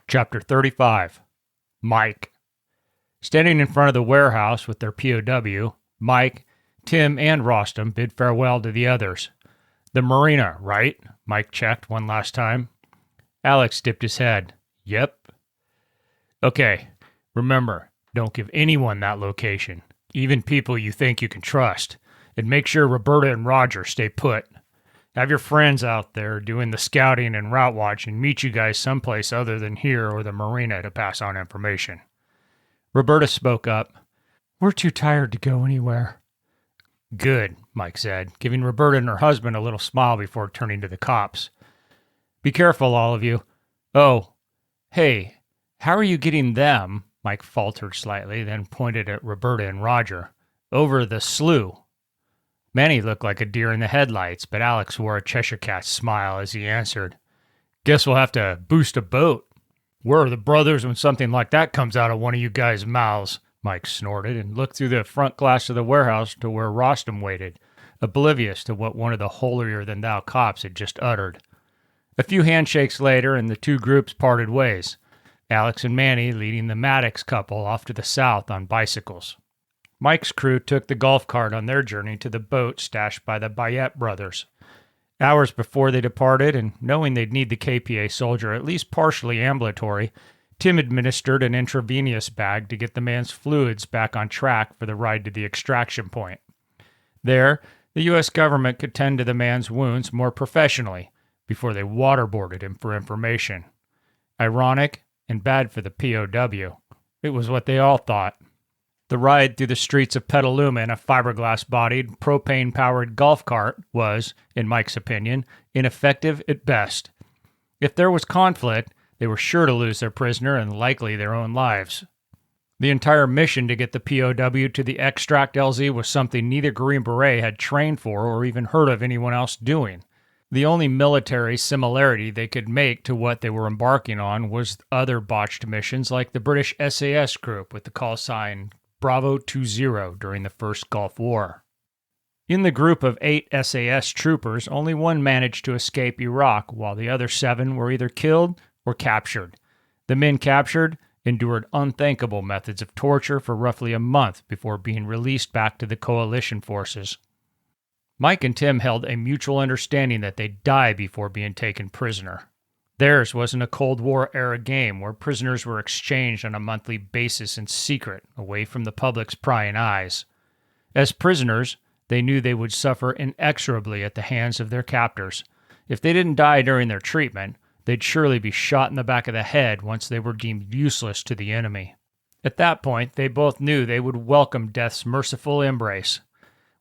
Chapter 35. Mike. Standing in front of the warehouse with their POW, Mike, Tim, and Rostam bid farewell to the others. The marina, right? Mike checked one last time. Alex dipped his head. Yep. Okay, remember, don't give anyone that location, even people you think you can trust, and make sure Roberta and Roger stay put. Have your friends out there doing the scouting and route watching meet you guys someplace other than here or the marina to pass on information. Roberta spoke up. We're too tired to go anywhere. Good, Mike said, giving Roberta and her husband a little smile before turning to the cops. Be careful, all of you. Oh, hey, how are you getting them, Mike faltered slightly, then pointed at Roberta and Roger, over the slough? Manny looked like a deer in the headlights, but Alex wore a Cheshire Cat smile as he answered, Guess we'll have to boost a boat. Where are the brothers when something like that comes out of one of you guys' mouths? Mike snorted and looked through the front glass of the warehouse to where Rostam waited, oblivious to what one of the holier-than-thou cops had just uttered. A few handshakes later, and the two groups parted ways, Alex and Manny leading the Maddox couple off to the south on bicycles. Mike's crew took the golf cart on their journey to the boat stashed by the Bayette brothers. Hours before they departed, and knowing they'd need the KPA soldier at least partially ambulatory, Tim administered an intravenous bag to get the man's fluids back on track for the ride to the extraction point. There, the U.S. government could tend to the man's wounds more professionally before they waterboarded him for information. Ironic and bad for the POW. It was what they all thought. The ride through the streets of Petaluma in a fiberglass-bodied, propane-powered golf cart was, in Mike's opinion, ineffective at best. If there was conflict, they were sure to lose their prisoner and likely their own lives. The entire mission to get the POW to the extract LZ was something neither Green Beret had trained for or even heard of anyone else doing. The only military similarity they could make to what they were embarking on was other botched missions like the British SAS group with the call sign Bravo 20 during the First Gulf War. In the group of 8 SAS troopers, only one managed to escape Iraq, while the other 7 were either killed or captured. The men captured endured unthinkable methods of torture for roughly a month before being released back to the coalition forces. Mike and Tim held a mutual understanding that they'd die before being taken prisoner. Theirs wasn't a Cold War-era game where prisoners were exchanged on a monthly basis in secret, away from the public's prying eyes. As prisoners, they knew they would suffer inexorably at the hands of their captors. If they didn't die during their treatment, they'd surely be shot in the back of the head once they were deemed useless to the enemy. At that point, they both knew they would welcome death's merciful embrace.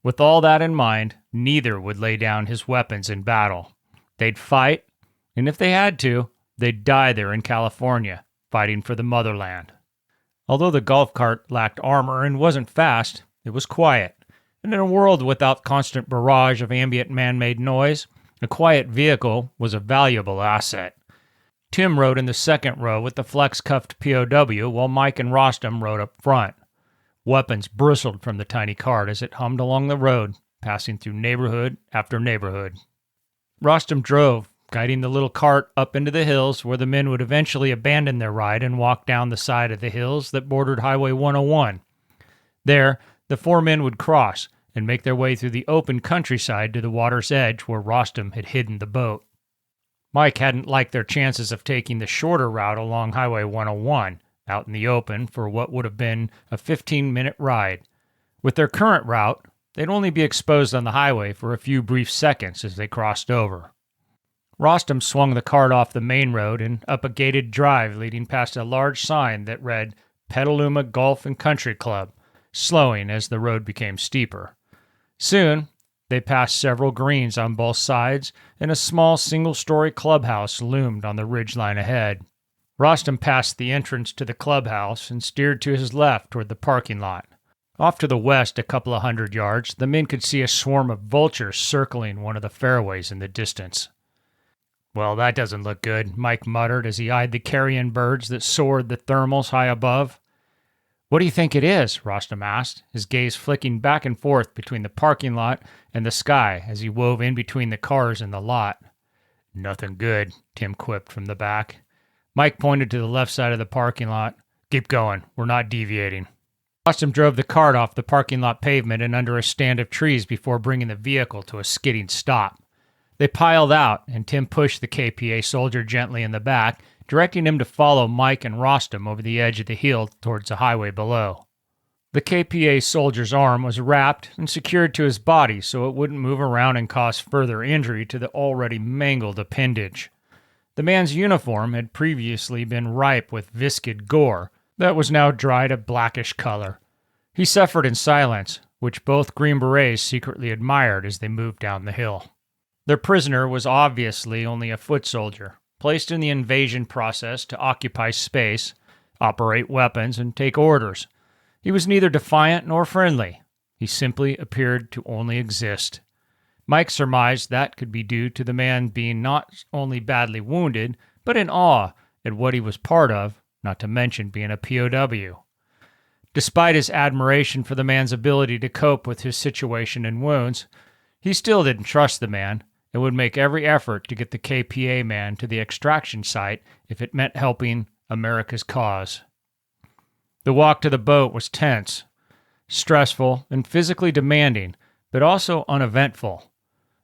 With all that in mind, neither would lay down his weapons in battle. They'd fight, and if they had to, they'd die there in California, fighting for the motherland. Although the golf cart lacked armor and wasn't fast, it was quiet. And in a world without constant barrage of ambient man-made noise, a quiet vehicle was a valuable asset. Tim rode in the second row with the flex-cuffed POW, while Mike and Rostam rode up front. Weapons bristled from the tiny cart as it hummed along the road, passing through neighborhood after neighborhood. Rostam drove, guiding the little cart up into the hills where the men would eventually abandon their ride and walk down the side of the hills that bordered Highway 101. There, the 4 men would cross and make their way through the open countryside to the water's edge where Rostam had hidden the boat. Mike hadn't liked their chances of taking the shorter route along Highway 101, out in the open for what would have been a 15-minute ride. With their current route, they'd only be exposed on the highway for a few brief seconds as they crossed over. Rostam swung the cart off the main road and up a gated drive leading past a large sign that read Petaluma Golf and Country Club, slowing as the road became steeper. Soon, they passed several greens on both sides, and a small single-story clubhouse loomed on the ridgeline ahead. Rostam passed the entrance to the clubhouse and steered to his left toward the parking lot. Off to the west a couple of 100 yards, the men could see a swarm of vultures circling one of the fairways in the distance. Well, that doesn't look good, Mike muttered as he eyed the carrion birds that soared the thermals high above. What do you think it is? Rostam asked, his gaze flicking back and forth between the parking lot and the sky as he wove in between the cars in the lot. Nothing good, Tim quipped from the back. Mike pointed to the left side of the parking lot. Keep going. We're not deviating. Rostam drove the cart off the parking lot pavement and under a stand of trees before bringing the vehicle to a skidding stop. They piled out, and Tim pushed the KPA soldier gently in the back, directing him to follow Mike and Rostam over the edge of the hill towards the highway below. The KPA soldier's arm was wrapped and secured to his body so it wouldn't move around and cause further injury to the already mangled appendage. The man's uniform had previously been ripe with viscid gore that was now dried a blackish color. He suffered in silence, which both Green Berets secretly admired as they moved down the hill. Their prisoner was obviously only a foot soldier, placed in the invasion process to occupy space, operate weapons, and take orders. He was neither defiant nor friendly. He simply appeared to only exist. Mike surmised that could be due to the man being not only badly wounded, but in awe at what he was part of, not to mention being a POW. Despite his admiration for the man's ability to cope with his situation and wounds, he still didn't trust the man and would make every effort to get the KPA man to the extraction site if it meant helping America's cause. The walk to the boat was tense, stressful, and physically demanding, but also uneventful.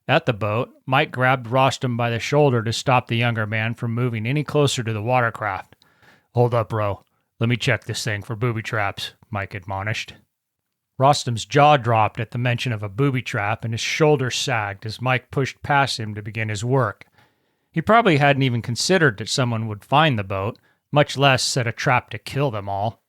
At the boat, Mike grabbed Rostam by the shoulder to stop the younger man from moving any closer to the watercraft. "Hold up, bro. Let me check this thing for booby traps," Mike admonished. Rostam's jaw dropped at the mention of a booby trap, and his shoulders sagged as Mike pushed past him to begin his work. He probably hadn't even considered that someone would find the boat, much less set a trap to kill them all.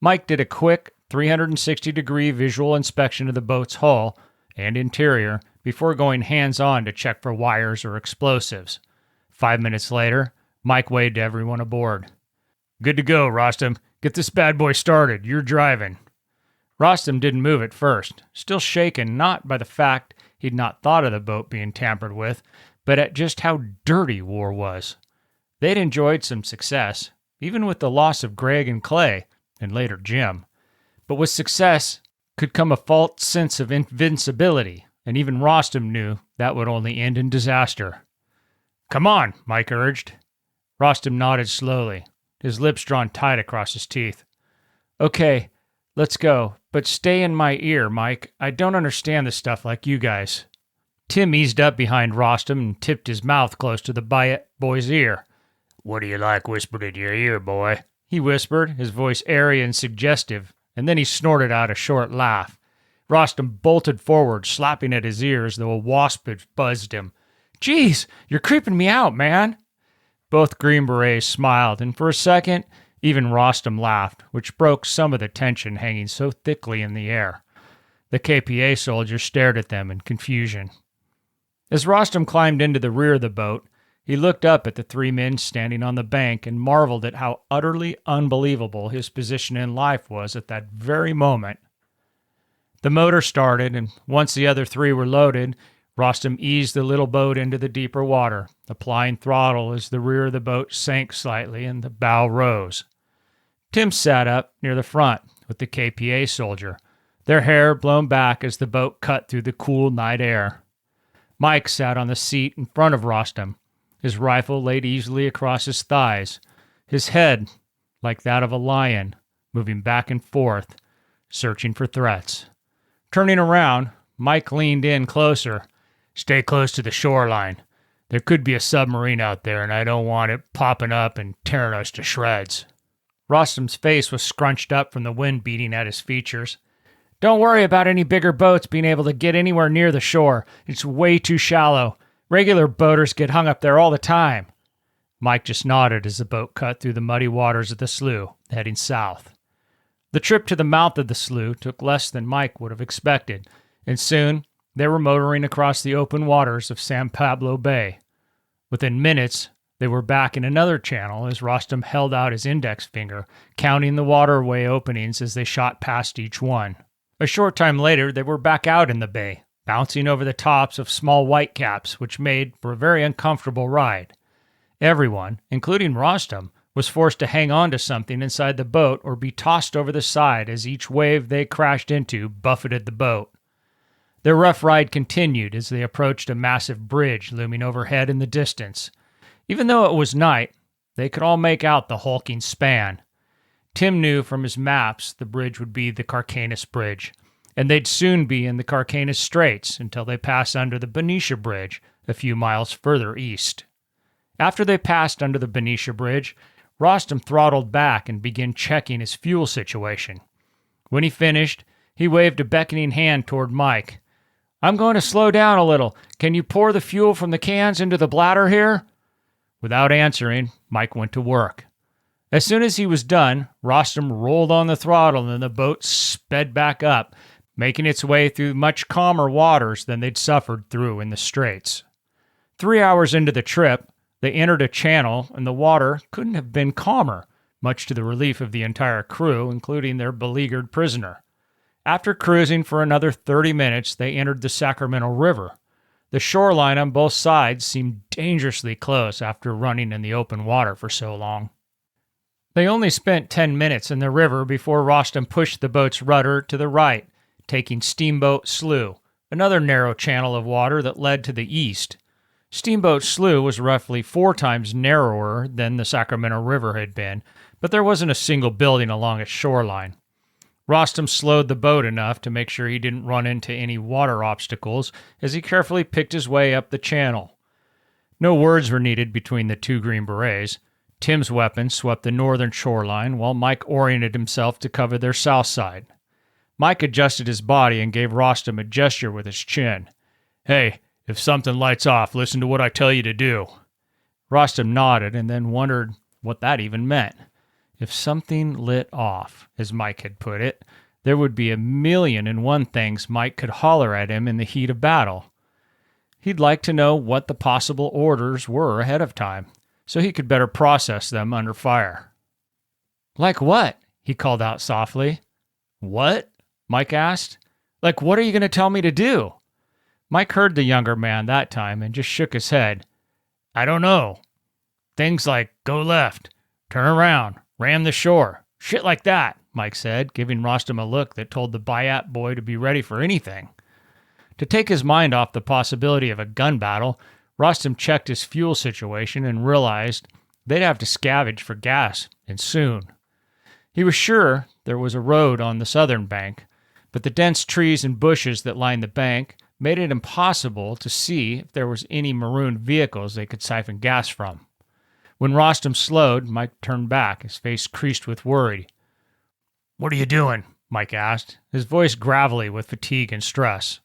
Mike did a quick 360-degree visual inspection of the boat's hull and interior before going hands-on to check for wires or explosives. 5 minutes later, Mike waved to everyone aboard. "Good to go, Rostam. Get this bad boy started. You're driving." Rostam didn't move at first, still shaken not by the fact he'd not thought of the boat being tampered with, but at just how dirty war was. They'd enjoyed some success, even with the loss of Greg and Clay, and later Jim. But with success could come a false sense of invincibility, and even Rostam knew that would only end in disaster. "Come on," Mike urged. Rostam nodded slowly, his lips drawn tight across his teeth. "Okay, let's go, but stay in my ear, Mike. I don't understand this stuff like you guys." Tim eased up behind Rostam and tipped his mouth close to the boy's ear. "What do you like whispered in your ear, boy?" he whispered, his voice airy and suggestive, and then he snorted out a short laugh. Rostam bolted forward, slapping at his ear as though a wasp had buzzed him. "Geez, you're creeping me out, man." Both Green Berets smiled, and for a second, even Rostam laughed, which broke some of the tension hanging so thickly in the air. The KPA soldier stared at them in confusion. As Rostam climbed into the rear of the boat, he looked up at the three men standing on the bank and marveled at how utterly unbelievable his position in life was at that very moment. The motor started, and once the other three were loaded, Rostam eased the little boat into the deeper water, applying throttle as the rear of the boat sank slightly and the bow rose. Tim sat up near the front with the KPA soldier, their hair blown back as the boat cut through the cool night air. Mike sat on the seat in front of Rostam, his rifle laid easily across his thighs, his head, like that of a lion, moving back and forth, searching for threats. Turning around, Mike leaned in closer. "Stay close to the shoreline. There could be a submarine out there, and I don't want it popping up and tearing us to shreds." Rostam's face was scrunched up from the wind beating at his features. "Don't worry about any bigger boats being able to get anywhere near the shore. It's way too shallow. Regular boaters get hung up there all the time." Mike just nodded as the boat cut through the muddy waters of the slough, heading south. The trip to the mouth of the slough took less than Mike would have expected, and soon they were motoring across the open waters of San Pablo Bay. Within minutes, they were back in another channel as Rostam held out his index finger, counting the waterway openings as they shot past each one. A short time later, they were back out in the bay, bouncing over the tops of small whitecaps, which made for a very uncomfortable ride. Everyone, including Rostam, was forced to hang on to something inside the boat or be tossed over the side as each wave they crashed into buffeted the boat. Their rough ride continued as they approached a massive bridge looming overhead in the distance. Even though it was night, They could all make out the hulking span. Tim knew from his maps the bridge would be the Carquinez Bridge, and they'd soon be in the Carquinez Straits until they passed under the Benicia Bridge a few miles further east. After they passed under the Benicia Bridge, Rostam throttled back and began checking his fuel situation. When he finished, he waved a beckoning hand toward Mike. "I'm going to slow down a little. Can you pour the fuel from the cans into the bladder here?" Without answering, Mike went to work. As soon as he was done, Rostam rolled on the throttle and the boat sped back up, making its way through much calmer waters than they'd suffered through in the Straits. 3 hours into the trip, they entered a channel, and the water couldn't have been calmer, much to the relief of the entire crew, including their beleaguered prisoner. After cruising for another 30 minutes, they entered the Sacramento River. The shoreline on both sides seemed dangerously close after running in the open water for so long. They only spent 10 minutes in the river before Rostam pushed the boat's rudder to the right, taking Steamboat Slough, another narrow channel of water that led to the east. Steamboat Slough was roughly 4 times narrower than the Sacramento River had been, but there wasn't a single building along its shoreline. Rostam slowed the boat enough to make sure he didn't run into any water obstacles as he carefully picked his way up the channel. No words were needed between the two Green Berets. Tim's weapon swept the northern shoreline while Mike oriented himself to cover their south side. Mike adjusted his body and gave Rostam a gesture with his chin. "Hey, if something lights off, listen to what I tell you to do." Rostam nodded and then wondered what that even meant. If something lit off, as Mike had put it, there would be 1,000,001 things Mike could holler at him in the heat of battle. He'd like to know what the possible orders were ahead of time, so he could better process them under fire. "Like what?" he called out softly. "What?" Mike asked. "Like, what are you going to tell me to do?" Mike heard the younger man that time and just shook his head. "I don't know. Things like go left, turn around, ram the shore, shit like that," Mike said, giving Rostam a look that told the Bayat boy to be ready for anything. To take his mind off the possibility of a gun battle, Rostam checked his fuel situation and realized they'd have to scavenge for gas, and soon. He was sure there was a road on the southern bank, but the dense trees and bushes that lined the bank made it impossible to see if there was any marooned vehicles they could siphon gas from. When Rostam slowed, Mike turned back, his face creased with worry. "What are you doing?" Mike asked, his voice gravelly with fatigue and stress.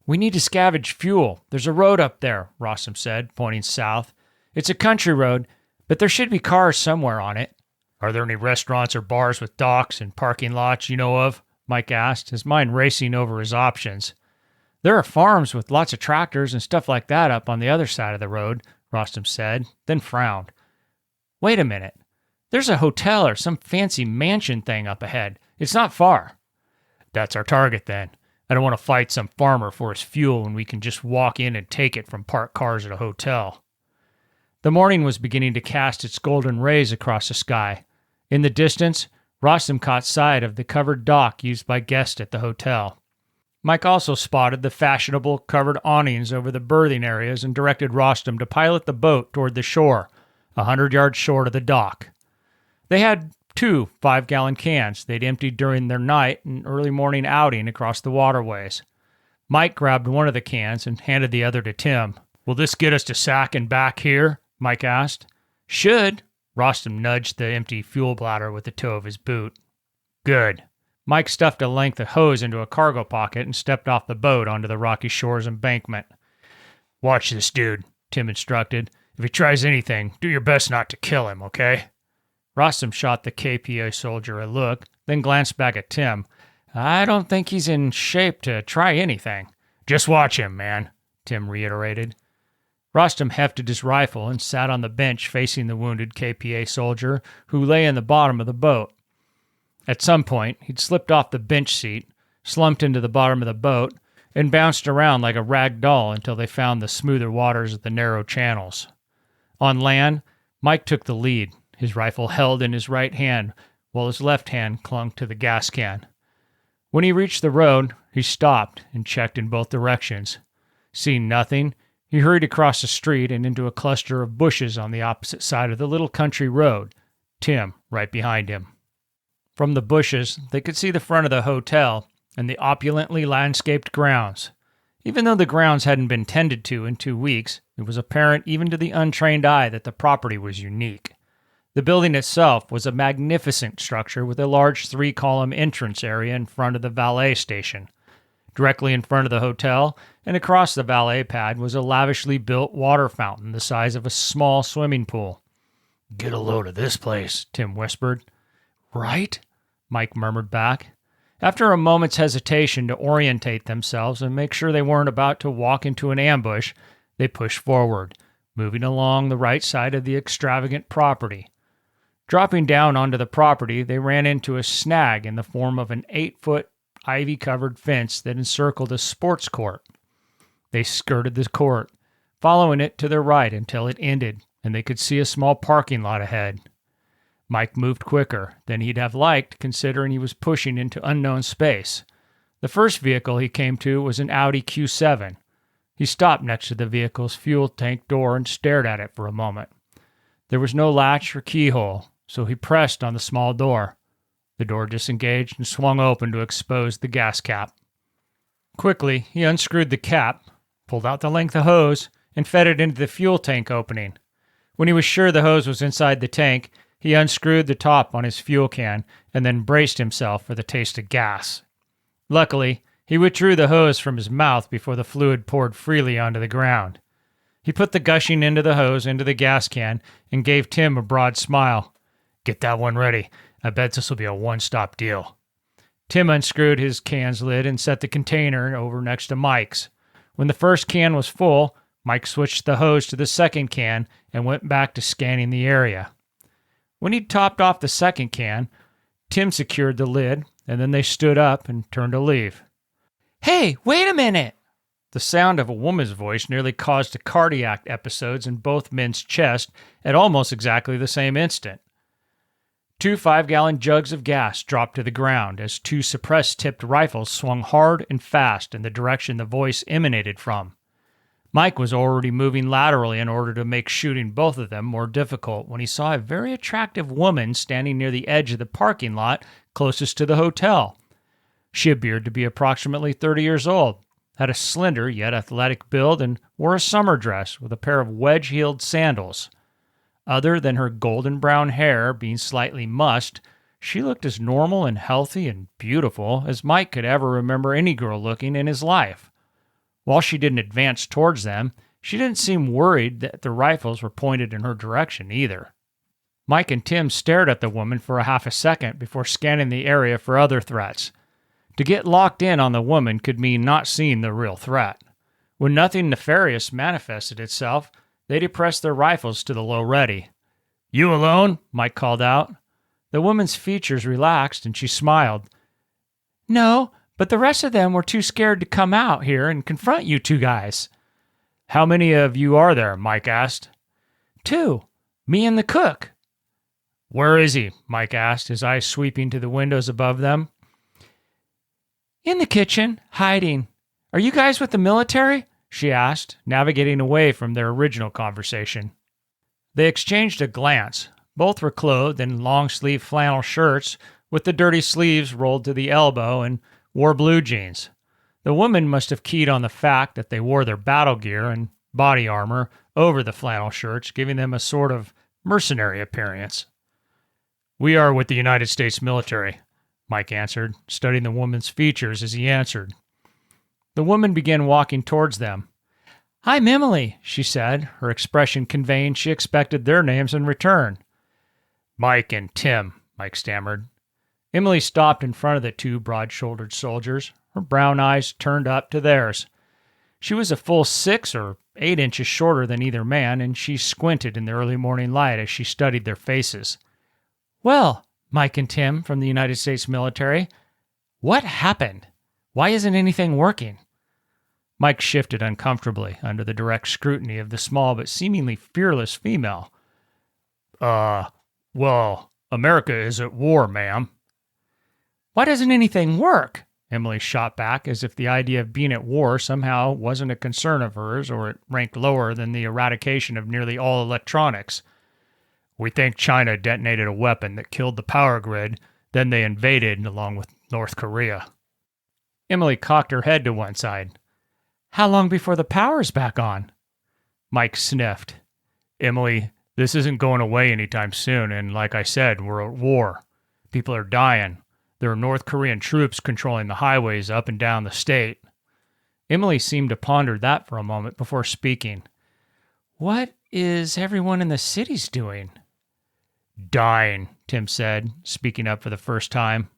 "We need to scavenge fuel. There's a road up there," Rostam said, pointing south. "It's a country road, but there should be cars somewhere on it." "Are there any restaurants or bars with docks and parking lots you know of?" Mike asked, his mind racing over his options. "There are farms with lots of tractors and stuff like that up on the other side of the road," Rostam said, then frowned. "Wait a minute. There's a hotel or some fancy mansion thing up ahead. It's not far." "That's our target, then. I don't want to fight some farmer for his fuel when we can just walk in and take it from parked cars at a hotel." The morning was beginning to cast its golden rays across the sky. In the distance, Rostam caught sight of the covered dock used by guests at the hotel. Mike also spotted the fashionable covered awnings over the berthing areas and directed Rostam to pilot the boat toward the shore, 100 yards short of the dock. They had 2 5-gallon cans they'd emptied during their night and early morning outing across the waterways. Mike grabbed one of the cans and handed the other to Tim. "Will this get us to Sac and back here?" Mike asked. "Should." Rostam nudged the empty fuel bladder with the toe of his boot. "Good." Mike stuffed a length of hose into a cargo pocket and stepped off the boat onto the rocky shore's embankment. "Watch this dude," Tim instructed. "If he tries anything, do your best not to kill him, okay?" Rostam shot the KPA soldier a look, then glanced back at Tim. "I don't think he's in shape to try anything." "Just watch him, man," Tim reiterated. Rostam hefted his rifle and sat on the bench facing the wounded KPA soldier who lay in the bottom of the boat. At some point, he'd slipped off the bench seat, slumped into the bottom of the boat, and bounced around like a rag doll until they found the smoother waters of the narrow channels. On land, Mike took the lead, his rifle held in his right hand, while his left hand clung to the gas can. When he reached the road, he stopped and checked in both directions. Seeing nothing, He hurried across the street and into a cluster of bushes on the opposite side of the little country road, Tim right behind him. From the bushes, they could see the front of the hotel and the opulently landscaped grounds. Even though the grounds hadn't been tended to in 2 weeks, it was apparent even to the untrained eye that the property was unique. The building itself was a magnificent structure with a large 3-column entrance area in front of the valet station. Directly in front of the hotel and across the valet pad was a lavishly built water fountain the size of a small swimming pool. "Get a load of this place," Tim whispered. "Right?" Mike murmured back. After a moment's hesitation to orientate themselves and make sure they weren't about to walk into an ambush, they pushed forward, moving along the right side of the extravagant property. Dropping down onto the property, they ran into a snag in the form of an 8-foot ivy-covered fence that encircled a sports court. They skirted the court, following it to their right until it ended, and they could see a small parking lot ahead. Mike moved quicker than he'd have liked, considering he was pushing into unknown space. The first vehicle he came to was an Audi Q7. He stopped next to the vehicle's fuel tank door and stared at it for a moment. There was no latch or keyhole, so he pressed on the small door. The door disengaged and swung open to expose the gas cap. Quickly, he unscrewed the cap, pulled out the length of hose, and fed it into the fuel tank opening. When he was sure the hose was inside the tank, he unscrewed the top on his fuel can and then braced himself for the taste of gas. Luckily, he withdrew the hose from his mouth before the fluid poured freely onto the ground. He put the gushing end of the hose into the gas can and gave Tim a broad smile. "Get that one ready. I bet this will be a one-stop deal." Tim unscrewed his can's lid and set the container over next to Mike's. When the first can was full, Mike switched the hose to the second can and went back to scanning the area. When he'd topped off the second can, Tim secured the lid, and then they stood up and turned to leave. "Hey, wait a minute!" The sound of a woman's voice nearly caused cardiac episodes in both men's chests at almost exactly the same instant. 2 5-gallon jugs of gas dropped to the ground as 2 suppressed-tipped rifles swung hard and fast in the direction the voice emanated from. Mike was already moving laterally in order to make shooting both of them more difficult when he saw a very attractive woman standing near the edge of the parking lot closest to the hotel. She appeared to be approximately 30 years old, had a slender yet athletic build, and wore a summer dress with a pair of wedge-heeled sandals. Other than her golden brown hair being slightly mussed, she looked as normal and healthy and beautiful as Mike could ever remember any girl looking in his life. While she didn't advance towards them, she didn't seem worried that the rifles were pointed in her direction either. Mike and Tim stared at the woman for a half a second before scanning the area for other threats. To get locked in on the woman could mean not seeing the real threat. When nothing nefarious manifested itself, they depressed their rifles to the low ready. "You alone?" Mike called out. The woman's features relaxed and she smiled. "No, but the rest of them were too scared to come out here and confront you 2 guys. "How many of you are there?" Mike asked. 2. Me and the cook." "Where is he?" Mike asked, his eyes sweeping to the windows above them. "In the kitchen, hiding. Are you guys with the military?" she asked, navigating away from their original conversation. They exchanged a glance. Both were clothed in long-sleeve flannel shirts with the dirty sleeves rolled to the elbow and wore blue jeans. The woman must have keyed on the fact that they wore their battle gear and body armor over the flannel shirts, giving them a sort of mercenary appearance. "We are with the United States military," Mike answered, studying the woman's features as he answered. The woman began walking towards them. "I'm Emily," she said, her expression conveying she expected their names in return. "Mike and Tim," Mike stammered. Emily stopped in front of the 2 broad-shouldered soldiers, her brown eyes turned up to theirs. She was a full 6 or 8 inches shorter than either man, and she squinted in the early morning light as she studied their faces. "Well, Mike and Tim from the United States military, what happened? Why isn't anything working?" Mike shifted uncomfortably under the direct scrutiny of the small but seemingly fearless female. Well, America is at war, ma'am." "Why doesn't anything work?" Emily shot back, as if the idea of being at war somehow wasn't a concern of hers, or it ranked lower than the eradication of nearly all electronics. We think China detonated a weapon that killed the power grid, then they invaded along with North Korea. Emily cocked her head to one side. How long before the power's back on? Mike sniffed. Emily, this isn't going away anytime soon, and like I said, we're at war. People are dying. There are North Korean troops controlling the highways up and down the state. Emily seemed to ponder that for a moment before speaking. What is everyone in the cities doing? Dying, Tim said, speaking up for the first time.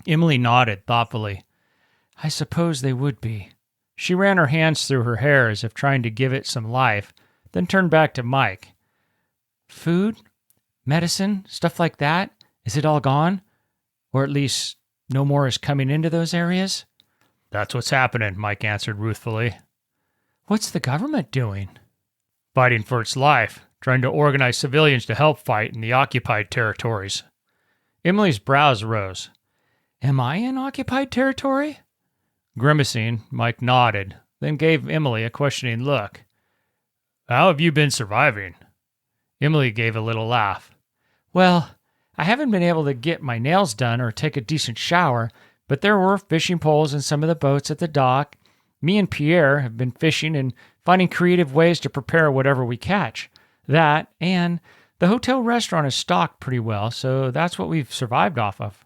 Emily nodded thoughtfully. I suppose they would be. She ran her hands through her hair as if trying to give it some life, then turned back to Mike. Food? Medicine? Stuff like that? Is it all gone? Or at least no more is coming into those areas? That's what's happening, Mike answered ruthfully. What's the government doing? Fighting for its life, trying to organize civilians to help fight in the occupied territories. Emily's brows rose. Am I in occupied territory? Grimacing, Mike nodded, then gave Emily a questioning look. How have you been surviving? Emily gave a little laugh. Well, I haven't been able to get my nails done or take a decent shower, but there were fishing poles in some of the boats at the dock. Me and Pierre have been fishing and finding creative ways to prepare whatever we catch. That, and the hotel restaurant is stocked pretty well, so that's what we've survived off of.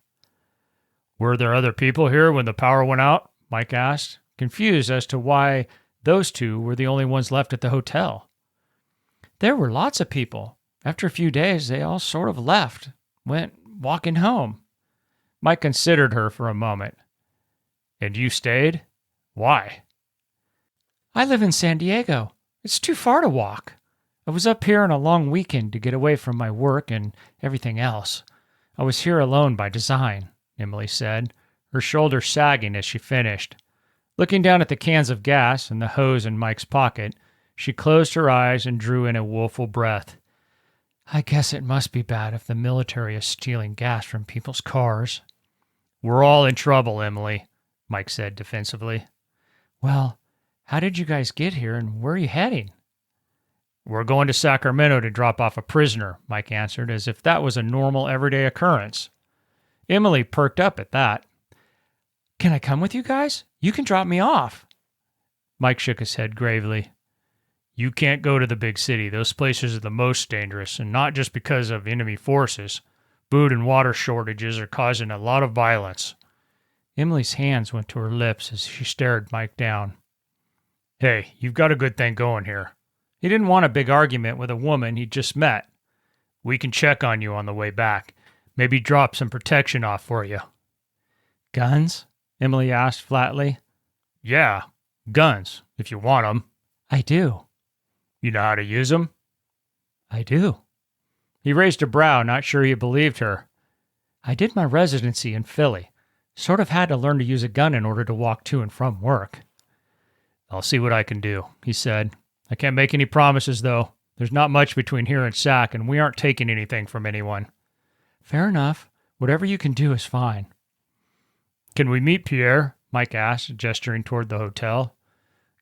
Were there other people here when the power went out? Mike asked, confused as to why those two were the only ones left at the hotel. There were lots of people. After a few days, they all sort of left, went walking home. Mike considered her for a moment. And you stayed? Why? I live in San Diego. It's too far to walk. I was up here on a long weekend to get away from my work and everything else. I was here alone by design, Emily said, her shoulders sagging as she finished. Looking down at the cans of gas and the hose in Mike's pocket, she closed her eyes and drew in a woeful breath. I guess it must be bad if the military is stealing gas from people's cars. We're all in trouble, Emily, Mike said defensively. Well, how did you guys get here and where are you heading? We're going to Sacramento to drop off a prisoner, Mike answered, as if that was a normal everyday occurrence. Emily perked up at that. Can I come with you guys? You can drop me off. Mike shook his head gravely. You can't go to the big city. Those places are the most dangerous, and not just because of enemy forces. Food and water shortages are causing a lot of violence. Emily's hands went to her lips as she stared Mike down. Hey, you've got a good thing going here. He didn't want a big argument with a woman he'd just met. We can check on you on the way back. Maybe drop some protection off for you. Guns? Emily asked flatly. Yeah, guns, if you want 'em. I do. You know how to use 'em? I do. He raised a brow, not sure he believed her. I did my residency in Philly. Sort of had to learn to use a gun in order to walk to and from work. I'll see what I can do, he said. I can't make any promises, though. There's not much between here and Sac, and we aren't taking anything from anyone. Fair enough. Whatever you can do is fine. Can we meet Pierre? Mike asked, gesturing toward the hotel.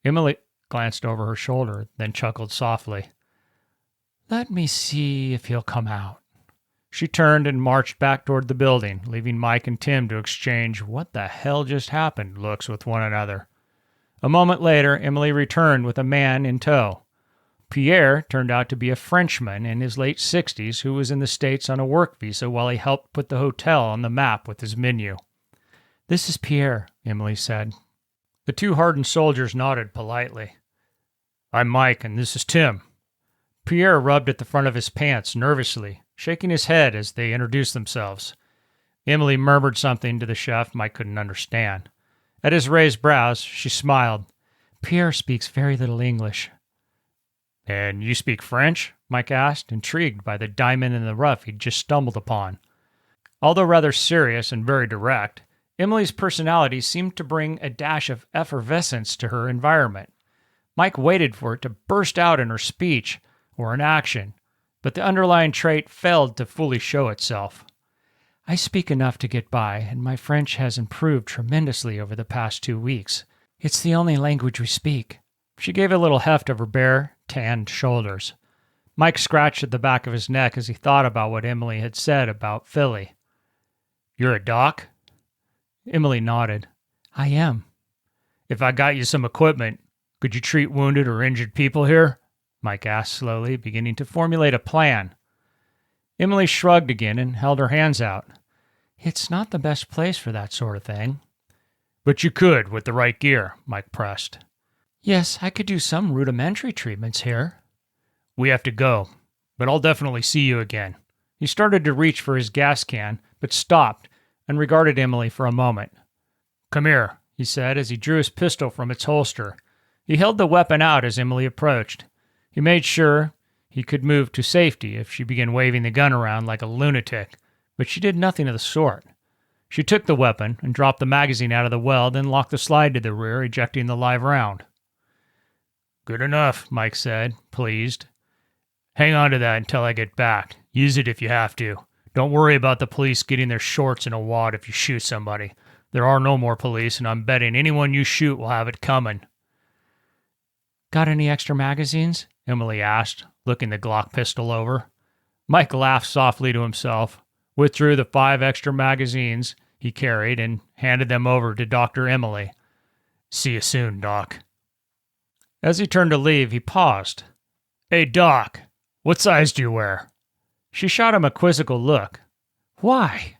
Emily glanced over her shoulder, then chuckled softly. Let me see if he'll come out. She turned and marched back toward the building, leaving Mike and Tim to exchange what the hell just happened looks with one another. A moment later, Emily returned with a man in tow. Pierre turned out to be a Frenchman in his late 60s who was in the States on a work visa while he helped put the hotel on the map with his menu. This is Pierre, Emily said. The two hardened soldiers nodded politely. I'm Mike, and this is Tim. Pierre rubbed at the front of his pants nervously, shaking his head as they introduced themselves. Emily murmured something to the chef Mike couldn't understand. At his raised brows, she smiled. Pierre speaks very little English. And you speak French? Mike asked, intrigued by the diamond in the rough he'd just stumbled upon. Although rather serious and very direct, Emily's personality seemed to bring a dash of effervescence to her environment. Mike waited for it to burst out in her speech or in action, but the underlying trait failed to fully show itself. I speak enough to get by, and my French has improved tremendously over the past 2 weeks. It's the only language we speak. She gave a little heft of her bare, tanned shoulders. Mike scratched at the back of his neck as he thought about what Emily had said about Philly. You're a doc? Emily nodded. I am. If I got you some equipment, could you treat wounded or injured people here? Mike asked slowly, beginning to formulate a plan. Emily shrugged again and held her hands out. It's not the best place for that sort of thing. But you could with the right gear, Mike pressed. Yes, I could do some rudimentary treatments here. We have to go, but I'll definitely see you again. He started to reach for his gas can, but stopped and regarded Emily for a moment. Come here, he said as he drew his pistol from its holster. He held the weapon out as Emily approached. He made sure he could move to safety if she began waving the gun around like a lunatic, but she did nothing of the sort. She took the weapon and dropped the magazine out of the well, then locked the slide to the rear, ejecting the live round. Good enough, Mike said, pleased. Hang on to that until I get back. Use it if you have to. Don't worry about the police getting their shorts in a wad if you shoot somebody. There are no more police, and I'm betting anyone you shoot will have it coming. Got any extra magazines? Emily asked, looking the Glock pistol over. Mike laughed softly to himself, withdrew the 5 extra magazines he carried, and handed them over to Dr. Emily. See you soon, Doc. As he turned to leave, he paused. Hey, Doc, what size do you wear? She shot him a quizzical look. Why?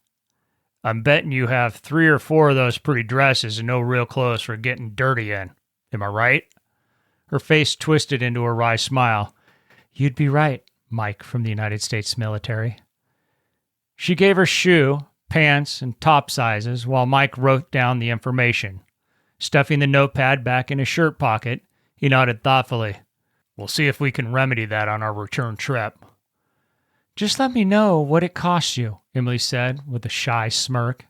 I'm betting you have 3 or 4 of those pretty dresses and no real clothes for getting dirty in. Am I right? Her face twisted into a wry smile. You'd be right, Mike from the United States military. She gave her shoe, pants, and top sizes while Mike wrote down the information. Stuffing the notepad back in his shirt pocket, he nodded thoughtfully. We'll see if we can remedy that on our return trip. Just let me know what it costs you, Emily said with a shy smirk.